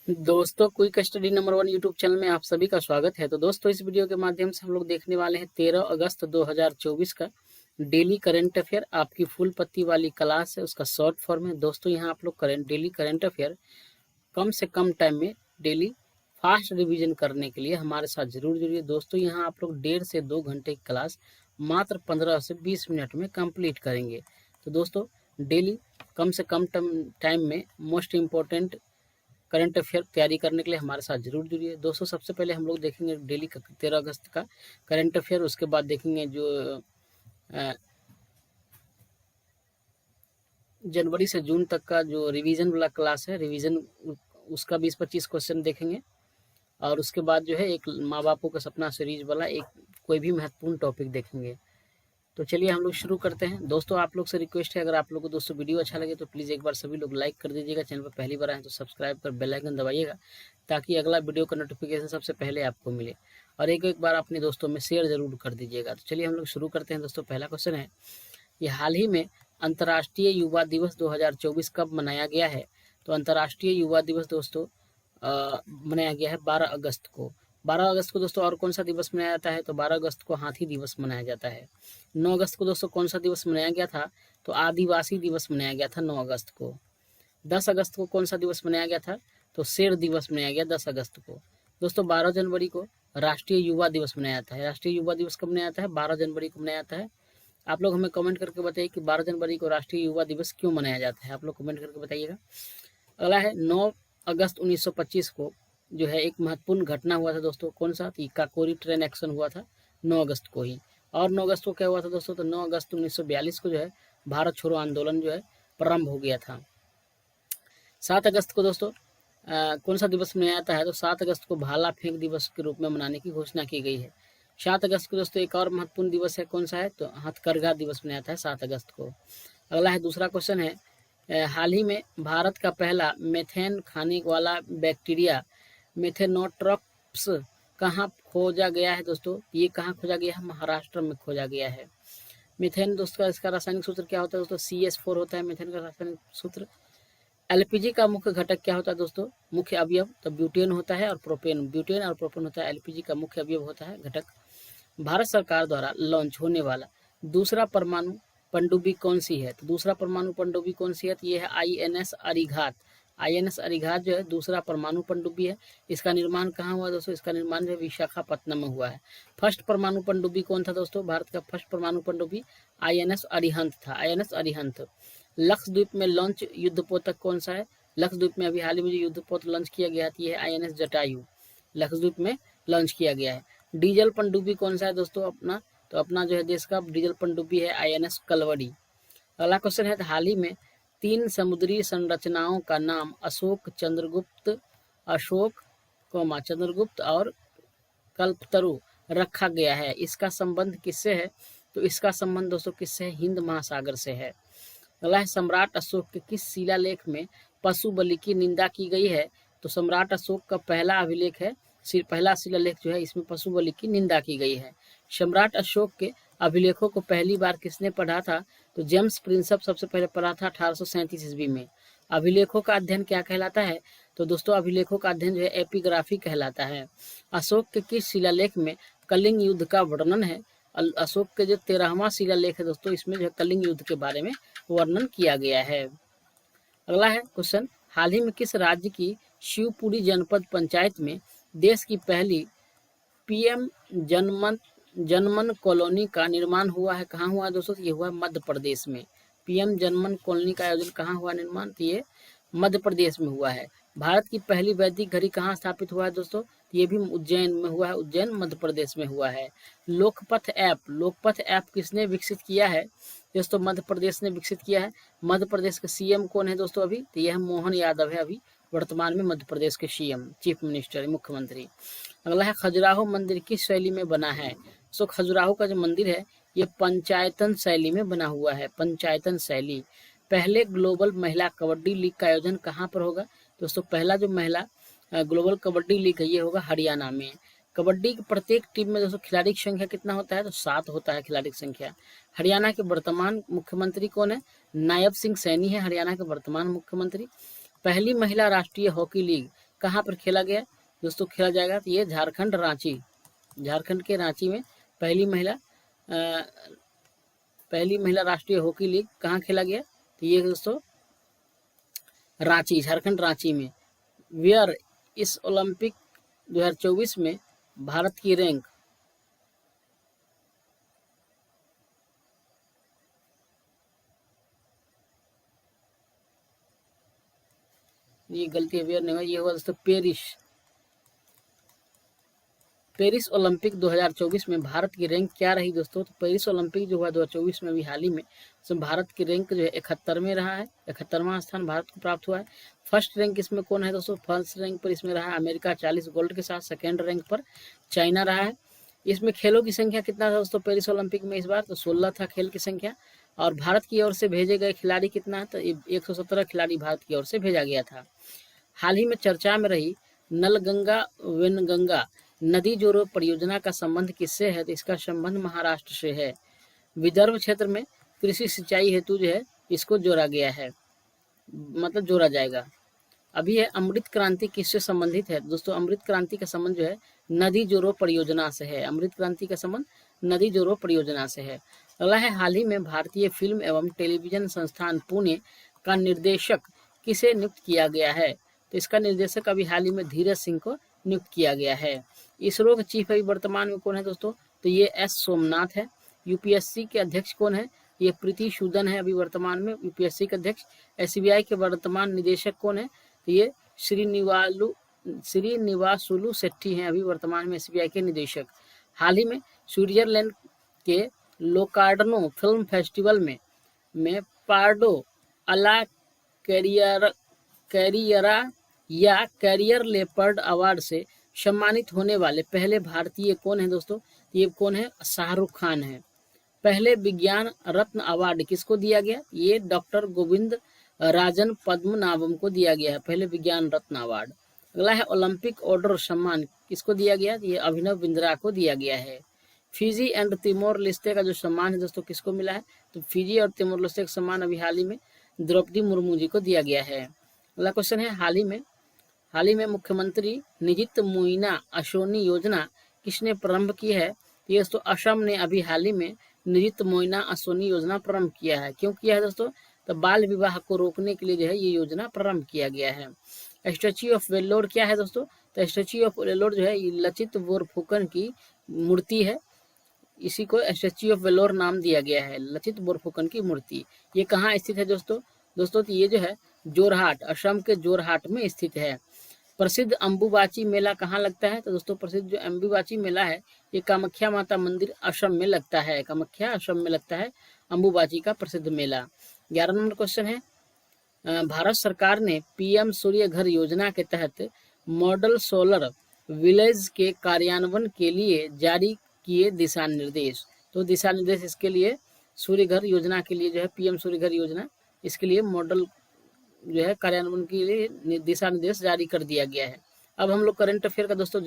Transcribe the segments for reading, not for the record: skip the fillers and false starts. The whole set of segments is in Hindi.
दोस्तों, quick study number 1 YouTube channel में आप सभी का स्वागत है। तो दोस्तों, इस वीडियो के माध्यम से हम लोग देखने वाले हैं 13 अगस्त 2024 का डेली करंट अफेयर। आपकी फुल पत्ती वाली क्लास है, उसका शॉर्ट फॉर्म है। दोस्तों, यहाँ आप लोग डेली करंट अफेयर कम से कम टाइम में डेली फास्ट रिवीजन करने के लिए हमारे साथ जरूर जुड़िए। दोस्तों, यहाँ आप लोग 1.5 से 2 घंटे की क्लास मात्र 15 से 20 मिनट में कंप्लीट करेंगे। तो दोस्तों, डेली कम से कम टाइम में मोस्ट इम्पोर्टेंट करंट अफेयर तैयारी करने के लिए हमारे साथ जरूर जुड़िए। दोस्तों, सबसे पहले हम लोग देखेंगे डेली 13 अगस्त का करंट अफेयर। उसके बाद देखेंगे जो जनवरी से जून तक का जो रिवीजन वाला क्लास है, रिवीजन उसका 20-25 क्वेश्चन देखेंगे। और उसके बाद जो है एक माँ बापों का सपना सीरीज वाला एक कोई भी महत्वपूर्ण टॉपिक देखेंगे। तो चलिए हम लोग शुरू करते हैं। दोस्तों, आप लोग से रिक्वेस्ट है, अगर आप लोग को दोस्तों वीडियो अच्छा लगे तो प्लीज़ एक बार सभी लोग लाइक कर दीजिएगा। चैनल पर पहली बार आए तो सब्सक्राइब कर बेल आइकन दबाइएगा, ताकि अगला वीडियो का नोटिफिकेशन सबसे पहले आपको मिले। और एक एक बार अपने दोस्तों में शेयर जरूर कर दीजिएगा। तो चलिए हम लोग शुरू करते हैं। दोस्तों, पहला क्वेश्चन है, ये हाल ही में अंतर्राष्ट्रीय युवा दिवस 2024 कब मनाया गया है? तो अंतर्राष्ट्रीय युवा दिवस दोस्तों मनाया गया है 12 अगस्त को। 12 अगस्त को दोस्तों और कौन सा दिवस मनाया जाता है? तो 12 अगस्त को हाथी दिवस मनाया जाता है। 9 अगस्त को दोस्तों कौन सा दिवस मनाया गया था? तो आदिवासी दिवस मनाया गया था 9 अगस्त को। 10 अगस्त को कौन सा दिवस मनाया गया था? तो शेर दिवस मनाया गया 10 अगस्त को। दोस्तों, 12 जनवरी को राष्ट्रीय युवा दिवस मनाया जाता है। राष्ट्रीय युवा दिवस कब मनाया जाता है? 12 जनवरी को मनाया जाता है। आप लोग हमें कमेंट करके बताइए कि 12 जनवरी को राष्ट्रीय युवा दिवस क्यों मनाया जाता है? आप लोग कमेंट करके बताइएगा। अगला है 9 अगस्त 1925 को जो है एक महत्वपूर्ण घटना हुआ था दोस्तों। कौन सा? तो काकोरी ट्रेन एक्शन हुआ था 9 अगस्त को ही। और 9 अगस्त को क्या हुआ था दोस्तों? तो 9 अगस्त 1942 को जो है भारत छोड़ो आंदोलन जो है प्रारंभ हो गया था। 7 अगस्त को दोस्तों कौन सा दिवस मनाया जाता है? तो 7 अगस्त को भाला फेंक दिवस के रूप में मनाने की घोषणा की गई है। 7 अगस्त को दोस्तों एक और महत्वपूर्ण दिवस है, कौन सा है? तो हथकरघा दिवस मनाया जाता है 7 अगस्त को। अगला है दूसरा क्वेश्चन है, हाल ही में भारत का पहला मेथेन खाने वाला बैक्टीरिया मेथेनोट्रॉप्स कहाँ खोजा गया है दोस्तों? ये कहाँ खोजा गया है? महाराष्ट्र में खोजा गया है। मीथेन दोस्तों इसका रासायनिक सूत्र क्या होता है दोस्तों? CH4 होता है मीथेन का रासायनिक सूत्र। एलपीजी का मुख्य घटक क्या होता है दोस्तों? मुख्य अवयव तो ब्यूटेन होता है और प्रोपेन। ब्यूटेन और प्रोपेन होता है एलपीजी का मुख्य अवयव होता है घटक। भारत सरकार द्वारा लॉन्च होने वाला दूसरा परमाणु पनडुब्बी कौन सी है? तो दूसरा परमाणु पनडुब्बी कौन सी है? तो ये है INS अरिघात। INS अरिघात जो है दूसरा परमाणु पनडुब्बी है। इसका निर्माण कहाँ हुआ दोस्तों? इसका निर्माण जो है विशाखापत्तनम में हुआ है। फर्स्ट परमाणु पनडुब्बी कौन था दोस्तों? भारत का फर्स्ट परमाणु पनडुब्बी INS अरिहंत था। INS अरिहंत। लक्षद्वीप में लॉन्च युद्धपोतक कौन सा है? लक्षद्वीप में अभी हाल ही में जो युद्धपोत लॉन्च किया गया था ये है INS जटायु। लक्षद्वीप में लॉन्च किया गया है। डीजल पनडुब्बी कौन सा है दोस्तों अपना? तो अपना जो है देश का डीजल पनडुब्बी है INS कलवड़ी। अगला क्वेश्चन है, हाल ही में 3 समुद्री संरचनाओं का नाम अशोक, चंद्रगुप्त और कल्पतरु रखा गया है। इसका संबंध किससे है? तो इसका संबंध दोस्तों किससे है? हिंद महासागर से है। अगला है, सम्राट अशोक के किस शिलालेख में पशु बलि की निंदा की गई है? तो सम्राट अशोक का पहला अभिलेख है, पहला शिलालेख जो है इसमें पशु बलि की निंदा की गई है। सम्राट अशोक के अभिलेखों को पहली बार किसने पढ़ा था? तो जेम्स प्रिंसप सबसे पहले पढ़ा था 1837 ईस्वी में। अभिलेखों का अध्ययन क्या कहलाता है? तो दोस्तों अभिलेखों का अध्ययन जो है एपिग्राफी कहलाता है। अशोक के किस शिलालेख में कलिंग युद्ध का वर्णन है? अशोक के जो 13वां शिलालेख है दोस्तों इसमें जो है कलिंग युद्ध के बारे में वर्णन किया गया है। अगला है क्वेश्चन, हाल ही में किस राज्य की शिवपुरी जनपद पंचायत में देश की पहली PM जनमन कॉलोनी का निर्माण हुआ है? कहाँ हुआ है दोस्तों? ये हुआ है मध्य प्रदेश में। PM जनमन कॉलोनी का आयोजन कहाँ हुआ निर्माण? तो ये मध्य प्रदेश में हुआ है। भारत की पहली वैदिक घड़ी कहाँ स्थापित हुआ है दोस्तों? ये भी उज्जैन में हुआ है। उज्जैन मध्य प्रदेश में हुआ है। लोकपथ ऐप किसने विकसित किया है दोस्तों? मध्य प्रदेश ने विकसित किया है। मध्य प्रदेश के CM कौन है दोस्तों अभी? तो यह मोहन यादव है अभी वर्तमान में मध्य प्रदेश के CM, चीफ मिनिस्टर, मुख्यमंत्री। अगला है, खजुराहो मंदिर किस शैली में बना है? सो खजुराहो का जो मंदिर है ये पंचायतन शैली में बना हुआ है। पंचायतन शैली। पहले ग्लोबल महिला कबड्डी लीग का आयोजन कहाँ पर होगा दोस्तों? पहला जो महिला ग्लोबल कबड्डी लीग है ये होगा हरियाणा में। कबड्डी की प्रत्येक टीम में दोस्तों खिलाड़ी की संख्या कितना होता है? तो 7 होता है खिलाड़ी की संख्या। हरियाणा के वर्तमान मुख्यमंत्री कौन है? नायब सिंह सैनी है हरियाणा के वर्तमान मुख्यमंत्री। पहली महिला राष्ट्रीय हॉकी लीग कहाँ पर खेला गया दोस्तों, खेला जाएगा तो ये झारखंड रांची, झारखंड के रांची में पहली महिला राष्ट्रीय हॉकी लीग कहाँ खेला गया, तो ये दोस्तों रांची, झारखंड रांची में। वेयर इस ओलंपिक 2024 में भारत की रैंक, ये गलती वेयर नहीं हुआ, ये हुआ दोस्तों पेरिस ओलंपिक 2024 में भारत की रैंक क्या रही दोस्तों, तो पेरिस ओलंपिक जो हुआ 2024 में अभी हाल ही में, उसमें भारत की रैंक जो है 71 में रहा है, 71वां स्थान भारत को प्राप्त हुआ है। फर्स्ट रैंक इसमें कौन है दोस्तों, फर्स्ट रैंक पर इसमें रहा है अमेरिका 40 गोल्ड के साथ, सेकेंड रैंक पर चाइना रहा है। इसमें खेलों की संख्या कितना था दोस्तों पेरिस ओलंपिक में इस बार, तो 16 था खेल की संख्या, और भारत की ओर से भेजे गए खिलाड़ी कितना है, तो 117 खिलाड़ी भारत की ओर से भेजा गया था। हाल ही में चर्चा में रही नलगंगा वेनगंगा नदी जोड़ो परियोजना का संबंध किससे है, तो इसका संबंध महाराष्ट्र से है। विदर्भ क्षेत्र में कृषि सिंचाई हेतु जो है इसको जोड़ा गया है, मतलब जोड़ा जाएगा। अभी है अमृत क्रांति किससे संबंधित है दोस्तों, अमृत क्रांति का संबंध जो है नदी जोड़ो परियोजना से है, अमृत क्रांति का संबंध नदी जोड़ो परियोजना से है। अगला है हाल ही में भारतीय फिल्म एवं टेलीविजन संस्थान पुणे का निर्देशक किसे नियुक्त किया गया है, तो इसका निर्देशक अभी हाल ही में धीरज सिंह को नियुक्त किया गया है। इसरो के चीफ अभी वर्तमान में कौन है दोस्तों, तो ये एस सोमनाथ है। यूपीएससी के अध्यक्ष कौन है, ये प्रीति सूदन है अभी वर्तमान में यूपीएससी के अध्यक्ष। एसबीआई के वर्तमान निदेशक कौन है, तो ये श्रीनिवासुलु शेट्टी हैं अभी वर्तमान में एसबीआई के निदेशक। हाल ही में स्विट्जरलैंड के लोकार्नो फिल्म फेस्टिवल में पार्डो अला कैरियरा या कैरियर लेपर्ड अवार्ड से सम्मानित होने वाले पहले भारतीय कौन है दोस्तों, ये कौन है, शाहरुख खान है। पहले विज्ञान रत्न अवार्ड किसको दिया गया, ये डॉक्टर गोविंद राजन पद्मनाभम को दिया गया है पहले विज्ञान रत्न अवार्ड। अगला है ओलंपिक ऑर्डर सम्मान किसको दिया गया, ये अभिनव बिंद्रा को दिया गया है। फिजी एंड तिमोर लेस्टे का जो सम्मान है दोस्तों किसको मिला है, तो फिजी और तिमोर लेस्टे का सम्मान अभी हाल ही में द्रौपदी मुर्मू जी को दिया गया है। अगला क्वेश्चन है हाल ही में मुख्यमंत्री निजित मोइना अशोनी योजना किसने प्रारंभ की है, ये दोस्तों असम ने अभी हाल ही में निजित मोइना अशोनी योजना प्रारंभ किया है। क्यों किया है दोस्तों, तो बाल विवाह को रोकने के लिए जो है ये योजना प्रारंभ किया गया है। स्टैच्यू ऑफ वेल्लोर क्या है दोस्तों, तो स्टैच्यू ऑफ वेल्लोर जो है ये लचित बोरफुकन की मूर्ति है, इसी को स्टैच्यू ऑफ वेल्लोर नाम दिया गया है, लचित बोरफुकन की मूर्ति। ये कहाँ स्थित है दोस्तों, तो ये जो है जोरहाट, असम के जोरहाट में स्थित है। प्रसिद्ध अम्बुबाची मेला कहाँ लगता है, तो दोस्तों प्रसिद्ध जो अम्बुबाची मेला है ये कामाख्या माता मंदिर असम में लगता है, कामाख्या असम में लगता है अम्बुबाची का प्रसिद्ध मेला। 11 नंबर क्वेश्चन है भारत सरकार ने पीएम सूर्य घर योजना के तहत मॉडल सोलर विलेज के कार्यान्वयन के लिए जारी किए दिशा निर्देश, तो दिशा निर्देश इसके लिए सूर्य घर योजना के लिए जो है पीएम सूर्य घर योजना, इसके लिए मॉडल जो है कार्यान्वयन के लिए दिशा निर्देश जारी कर दिया गया है। अब हम लोग करंट अफेयर का दोस्तों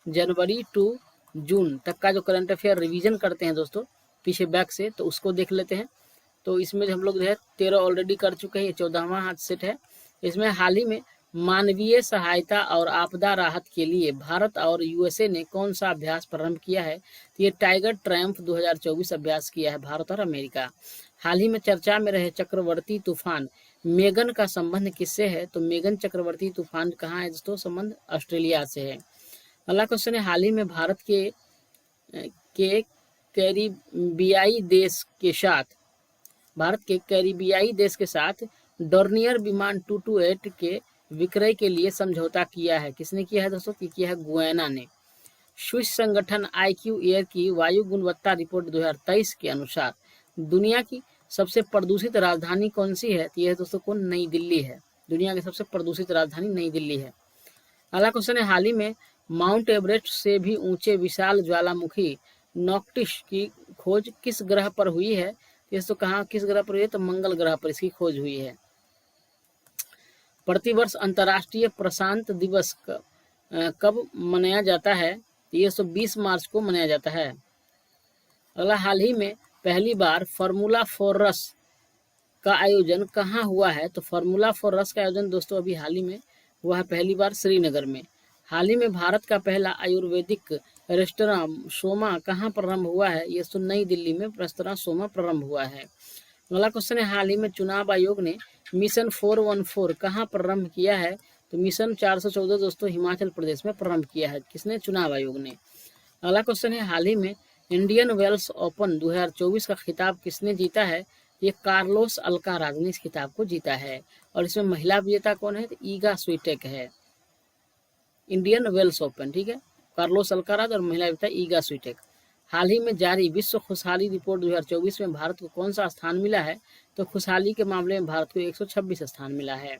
जनवरी टू जून तक का जो करंट अफेयर रिवीजन करते हैं दोस्तों पीछे बैक से, तो उसको देख लेते हैं। तो इसमें हम लोग जो है 13 ऑलरेडी कर चुके हैं, ये 14वां हाथ सेट है। इसमें हाल ही में मानवीय सहायता और आपदा राहत के लिए भारत और यूएसए ने कौन सा अभ्यास प्रारंभ किया है, तो ये टाइगर ट्रायम्फ 2024 अभ्यास किया है भारत और अमेरिका। हाल ही में चर्चा में रहे चक्रवर्ती तूफान मेगन का संबंध किससे है, तो मेगन चक्रवर्ती तूफान कहाँ है दोस्तों, संबंध ऑस्ट्रेलिया से है। अगला क्वेश्चन है हाल ही में भारत के कैरिबियाई देश के साथ डॉर्नियर विमान 228 के विक्रय के लिए समझौता किया है, किसने किया है दोस्तों, किया है गुयाना ने। स्विस संगठन IQ एयर की वायु गुणवत्ता रिपोर्ट 2023 के अनुसार दुनिया की सबसे प्रदूषित राजधानी कौन सी है, तो यह दोस्तों कौन, नई दिल्ली है, दुनिया की सबसे प्रदूषित राजधानी नई दिल्ली है। अगला क्वेश्चन है हाल ही में माउंट एवरेस्ट से भी ऊंचे विशाल ज्वालामुखी नॉक्टिस की खोज किस ग्रह पर हुई है, तो कहाँ किस ग्रह पर हुई है, तो मंगल ग्रह पर इसकी खोज हुई है। प्रतिवर्ष अंतर्राष्ट्रीय प्रशांत दिवस कब मनाया जाता है, ये 20 मार्च को मनाया जाता है। अगला हाल ही में पहली बार फार्मूला फॉर रस का आयोजन कहाँ हुआ है, तो फार्मूला फॉर रस का आयोजन दोस्तों अभी हाल ही में हुआ है पहली बार श्रीनगर में। हाल ही में भारत का पहला आयुर्वेदिक रेस्तरां सोमा कहाँ प्रारंभ हुआ है? ये तो नई दिल्ली में रेस्तरां सोमा प्रारंभ हुआ है। अगला क्वेश्चन है, हाल ही में चुनाव आयोग ने मिशन 414 कहाँ प्रारंभ किया है? तो मिशन 414 दोस्तों हिमाचल प्रदेश में प्रारंभ किया है। किसने? चुनाव आयोग ने। अगला क्वेश्चन है, हाल ही में इंडियन वेल्स ओपन 2024 का खिताब किसने जीता है? ये कार्लोस अल्काराज ने इस खिताब को जीता है। और इसमें महिला विजेता कौन है? तो ईगा स्वीटेक है। इंडियन वेल्स ओपन, ठीक है, कार्लोस अल्काराज और महिला विजेता ईगा स्वीटेक। हाल ही में जारी विश्व खुशहाली रिपोर्ट 2024 में भारत को कौन सा स्थान मिला है? तो खुशहाली के मामले में भारत को 126 स्थान मिला है।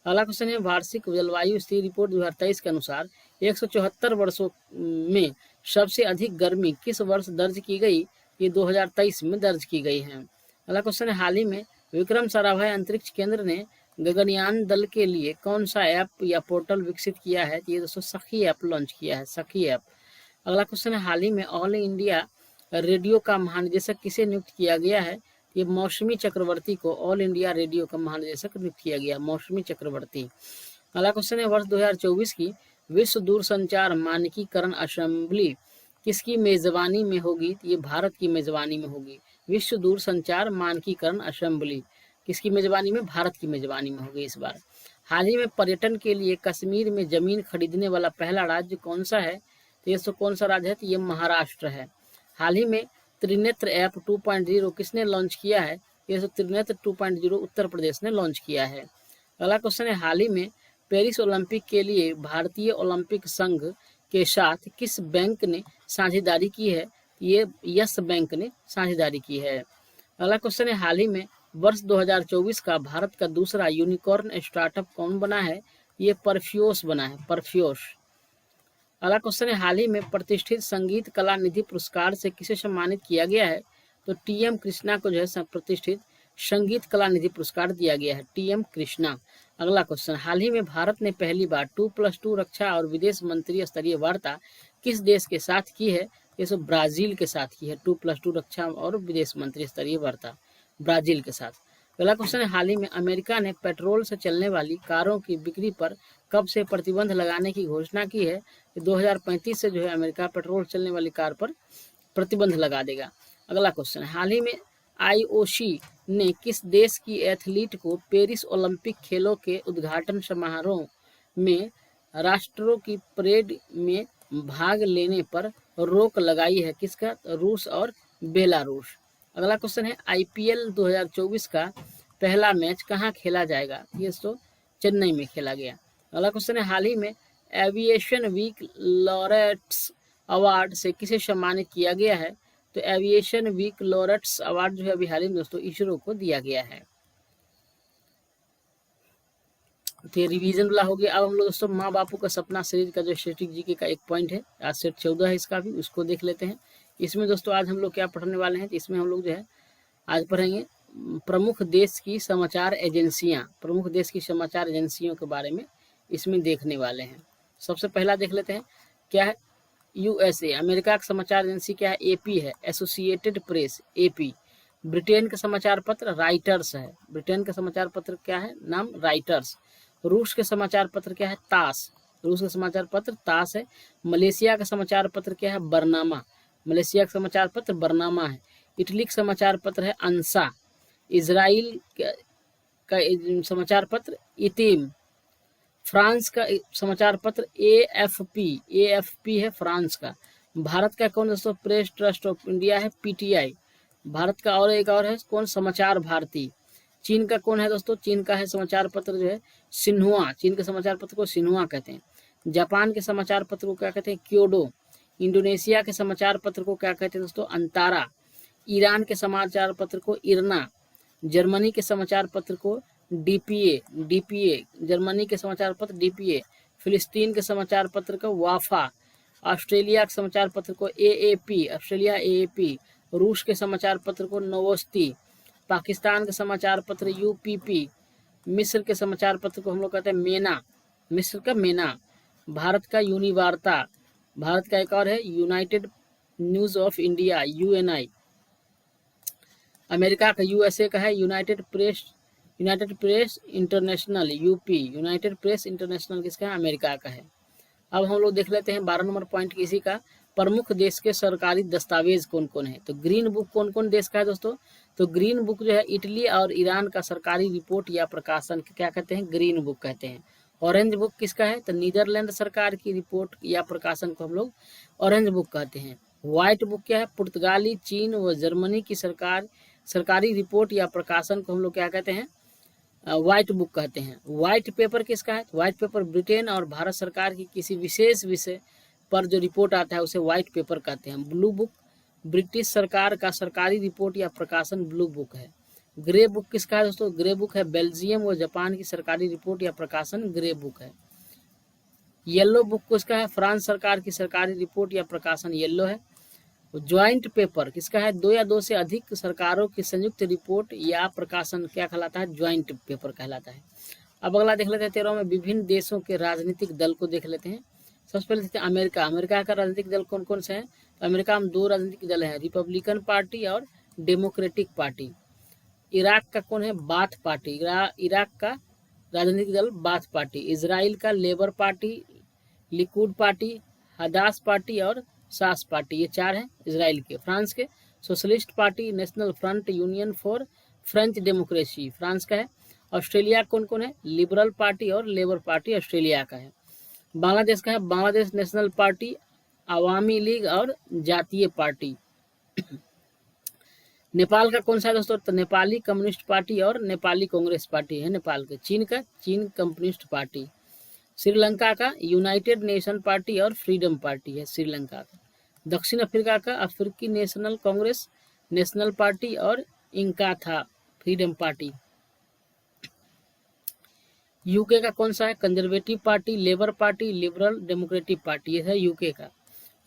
अगला क्वेश्चन है, वार्षिक जलवायु स्थिति रिपोर्ट 2023 के अनुसार 174 वर्षों में सबसे अधिक गर्मी किस वर्ष दर्ज की गई? ये 2023 में दर्ज की गई है। अगला क्वेश्चन है, हाल ही में विक्रम साराभाई अंतरिक्ष केंद्र ने गगनयान दल के लिए कौन सा ऐप या पोर्टल विकसित किया है? ये दोस्तों सखी ऐप लॉन्च किया है, सखी ऐप। अगला क्वेश्चन है, हाल ही में ऑल इंडिया रेडियो का महानिदेशक किसे नियुक्त किया गया है? ये मौसमी चक्रवर्ती को ऑल इंडिया रेडियो का महानिदेशक नियुक्त किया गया, मौसमी चक्रवर्ती। अगला क्वेश्चन है, वर्ष 2024 की विश्व दूरसंचार मानकीकरण असेंबली किसकी मेजबानी में होगी? ये भारत की मेजबानी में होगी। विश्व दूरसंचार मानकीकरण असेंबली किसकी मेजबानी में? भारत की मेजबानी में होगी इस बार। हाल ही में पर्यटन के लिए कश्मीर में जमीन खरीदने वाला पहला राज्य कौन सा है? तो ये कौन सा राज्य है? तो ये महाराष्ट्र है। हाल ही में त्रिनेत्र ऐप 2.0 किसने लॉन्च किया है? ये त्रिनेत्र 2.0 उत्तर प्रदेश ने लॉन्च किया है। अगला क्वेश्चन है, हाल ही में पेरिस ओलंपिक के लिए भारतीय ओलंपिक संघ के साथ किस बैंक ने साझेदारी की है? ये यस बैंक ने साझेदारी की है। अगला क्वेश्चन है, हाल ही में वर्ष 2024 का भारत का दूसरा यूनिकॉर्न स्टार्टअप कौन बना है? ये परफ्यूस बना है, परफ्यूस। अगला क्वेश्चन है, हाल ही में प्रतिष्ठित संगीत कला निधि पुरस्कार से किसे सम्मानित किया गया है? तो टीएम कृष्णा को जो है प्रतिष्ठित संगीत कला निधि पुरस्कार दिया गया है, टीएम कृष्णा। अगला क्वेश्चन, हाल ही में भारत ने पहली बार 2+2 रक्षा और विदेश मंत्री स्तरीय वार्ता किस देश के साथ की है? ये सब ब्राजील के साथ की है, 2+2 रक्षा और विदेश मंत्री स्तरीय वार्ता ब्राजील के साथ। अगला क्वेश्चन है, हाल ही में अमेरिका ने पेट्रोल से चलने वाली कारों की बिक्री पर कब से प्रतिबंध लगाने की घोषणा की है? 2035 से जो है अमेरिका पेट्रोल चलने वाली कार पर प्रतिबंध लगा देगा। अगला क्वेश्चन है, हाल ही में आईओसी ने किस देश की एथलीट को पेरिस ओलंपिक खेलों के उद्घाटन समारोह में राष्ट्रों की परेड में भाग लेने पर रोक लगाई है? किसका? रूस और बेलारूस। अगला क्वेश्चन है, आईपीएल 2024 का पहला मैच कहाँ खेला जाएगा? ये तो चेन्नई में खेला गया। अगला क्वेश्चन है, हाल ही में एविएशन वीक लॉरेट्स अवार्ड से किसे सम्मानित किया गया है? तो एविएशन वीक लॉरेट्स अवार्ड जो है अभी हाल ही में दोस्तों इसरो को दिया गया है। तो ये रिवीजन वाला हो गया। अब हम लोग दोस्तों माँ बापू का सपना सीरीज का जो स्टैटिक जीके का एक पॉइंट है, आज सेट 14 है इसका भी, उसको देख लेते हैं। इसमें दोस्तों आज हम लोग क्या पढ़ने वाले हैं? तो इसमें हम लोग जो है आज पढ़ेंगे प्रमुख देश की समाचार एजेंसियां, प्रमुख देश की समाचार एजेंसियों के बारे में इसमें देखने वाले हैं। सबसे पहला देख लेते हैं क्या है? यूएसए, अमेरिका का समाचार एजेंसी क्या है? एपी है, एसोसिएटेड प्रेस, एपी। ब्रिटेन का समाचार पत्र राइटर्स है, ब्रिटेन का समाचार पत्र क्या है? नाम राइटर्स। रूस के समाचार पत्र क्या है? तास, रूस का समाचार पत्र तास है। मलेशिया का समाचार पत्र क्या है? बरनामा, मलेशिया का समाचार पत्र बरनामा है। इटली का समाचार पत्र है अंसा। इजराइल का समाचार पत्र इतिम। फ्रांस का समाचार पत्र एएफपी, एएफपी है फ्रांस का। भारत का कौन दोस्तों? प्रेस ट्रस्ट ऑफ इंडिया है, पीटीआई। भारत का और एक और है कौन? समाचार भारती। चीन का कौन है दोस्तों? चीन का है समाचार पत्र जो है सिन्हुआ, चीन के समाचार पत्र को सिन्हुआ कहते हैं। जापान के समाचार पत्र को क्या कहते हैं? क्योडो। इंडोनेशिया के समाचार पत्र को क्या कहते हैं दोस्तों? अंतारा। ईरान के समाचार पत्र को इरना। जर्मनी के समाचार पत्र को डीपीए, डीपीए जर्मनी के समाचार पत्र डीपीए। फिलिस्तीन के समाचार पत्र को वाफा। ऑस्ट्रेलिया के समाचार पत्र को एएपी, ऑस्ट्रेलिया एएपी। रूस के समाचार पत्र को नोवोस्ती। पाकिस्तान के समाचार पत्र यूपीपी। मिस्र के समाचार पत्र को हम लोग कहते हैं मेना, मिस्र का मेना। भारत का यूनिवार्ता। भारत का एक और है United news of India, Uni. America का यूएसए का है United press United press international UP, United press international किसका है? अमेरिका का है। अब हम लोग देख लेते हैं 12 नंबर पॉइंट किसी का, प्रमुख देश के सरकारी दस्तावेज कौन कौन है। तो ग्रीन बुक कौन कौन देश का है दोस्तों? तो ग्रीन बुक जो है इटली और ईरान का सरकारी रिपोर्ट या प्रकाशन क्या कहते हैं? ग्रीन बुक कहते हैं। ऑरेंज बुक किसका है? तो नीदरलैंड सरकार की रिपोर्ट या प्रकाशन को हम लोग ऑरेंज बुक कहते हैं। व्हाइट बुक क्या है? पुर्तगाली, चीन व जर्मनी की सरकारी रिपोर्ट या प्रकाशन को हम लोग क्या कहते हैं? व्हाइट बुक कहते हैं। व्हाइट पेपर किसका है? व्हाइट पेपर ब्रिटेन और भारत सरकार की किसी विशेष विषय पर जो रिपोर्ट आता है उसे व्हाइट पेपर कहते हैं। ब्लू बुक ब्रिटिश सरकार का सरकारी रिपोर्ट या प्रकाशन ब्लू बुक है। ग्रे बुक किसका है दोस्तों? ग्रे बुक है बेल्जियम व जापान की सरकारी रिपोर्ट या प्रकाशन ग्रे बुक है। येलो बुक किसका है? फ्रांस सरकार की सरकारी रिपोर्ट या प्रकाशन येलो है। ज्वाइंट पेपर किसका है? 2 या 2 से अधिक सरकारों की संयुक्त रिपोर्ट या प्रकाशन क्या कहलाता है? ज्वाइंट पेपर कहलाता है। अब अगला देख लेते हैं 13 में विभिन्न देशों के राजनीतिक दल को देख लेते हैं। सबसे पहले देखते हैं अमेरिका। अमेरिका का राजनीतिक दल कौन कौन से हैं? तो अमेरिका में 2 राजनीतिक दल हैं, रिपब्लिकन पार्टी और डेमोक्रेटिक पार्टी। इराक का कौन है? बाथ पार्टी, इराक का राजनीतिक दल बाथ पार्टी। इजराइल का labour party, Likud party, Hadash party और सास पार्टी, ये 4 हैं इजराइल के। फ्रांस के socialist party, national front, union for French democracy France का है। ऑस्ट्रेलिया कौन कौन है? लिबरल पार्टी और लेबर पार्टी ऑस्ट्रेलिया का है। बांग्लादेश का है बांग्लादेश नेशनल पार्टी, अवामी लीग और जातीय पार्टी। नेपाल का कौन सा है दोस्तों? तो नेपाली कम्युनिस्ट पार्टी और नेपाली कांग्रेस पार्टी है नेपाल के। चीन का चीन कम्युनिस्ट पार्टी। श्रीलंका का यूनाइटेड नेशन पार्टी और फ्रीडम पार्टी है श्रीलंका का। दक्षिण अफ्रीका का अफ्रीकी नेशनल कांग्रेस, नेशनल पार्टी और इंकाथा फ्रीडम पार्टी। यूके का कौन सा है? Conservative party, labour party, liberal democratic party, ये है यूके का।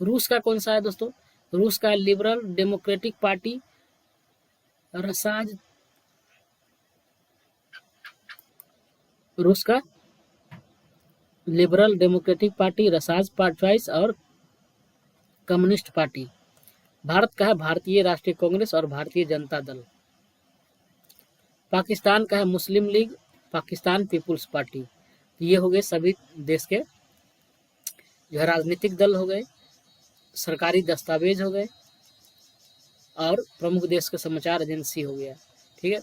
रूस का कौन सा है दोस्तों? रूस का लिबरल डेमोक्रेटिक पार्टी, रसाज रूस का लिबरल डेमोक्रेटिक पार्टी, रसाज पार्टी और कम्युनिस्ट पार्टी। भारत का है भारतीय राष्ट्रीय कांग्रेस और भारतीय जनता दल। पाकिस्तान का है मुस्लिम लीग, पाकिस्तान पीपुल्स पार्टी। ये हो गए सभी देश के जो है राजनीतिक दल हो गए, सरकारी दस्तावेज हो गए और प्रमुख देश के समाचार एजेंसी हो गया। ठीक है,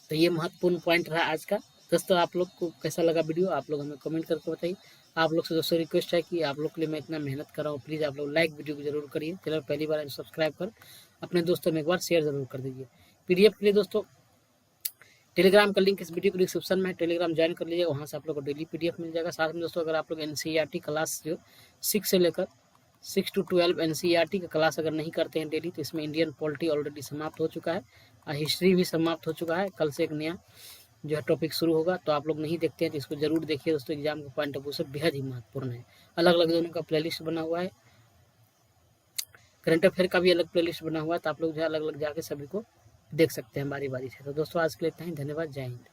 तो ये महत्वपूर्ण पॉइंट रहा आज का। दोस्तों आप लोग को कैसा लगा वीडियो आप लोग हमें कमेंट करके बताइए। आप लोग से दोस्तों रिक्वेस्ट है कि आप लोग के लिए मैं इतना मेहनत कर रहा हूँ, प्लीज़ आप लोग लाइक वीडियो को जरूर करिए। चैनल पहली बार सब्सक्राइब कर अपने दोस्तों में एक बार शेयर जरूर कर दीजिए। पीडीएफ के लिए दोस्तों टेलीग्राम का लिंक इस वीडियो के डिस्क्रिप्शन में है, टेलीग्राम ज्वाइन कर लीजिएगा, वहाँ से आप लोग को डेली पीडीएफ मिल जाएगा। साथ में दोस्तों अगर आप लोग एनसीईआरटी क्लास जो 6 से लेकर 6 to 12 एनसीईआरटी का क्लास अगर नहीं करते हैं डेली, तो इसमें इंडियन पॉलिटी ऑलरेडी समाप्त हो चुका है और हिस्ट्री भी समाप्त हो चुका है। कल से एक नया जो है टॉपिक शुरू होगा, तो आप लोग नहीं देखते हैं तो इसको जरूर देखिए दोस्तों। एग्जाम के पॉइंट ऑफ व्यू से बेहद ही महत्वपूर्ण है। अलग अलग दोनों का प्लेलिस्ट बना हुआ है, करंट अफेयर का भी अलग प्लेलिस्ट बना हुआ है, तो आप लोग जो है अलग अलग जाके सभी को देख सकते हैं बारी बारी से। तो दोस्तों आज के लिए इतना ही, धन्यवाद, जय हिंद।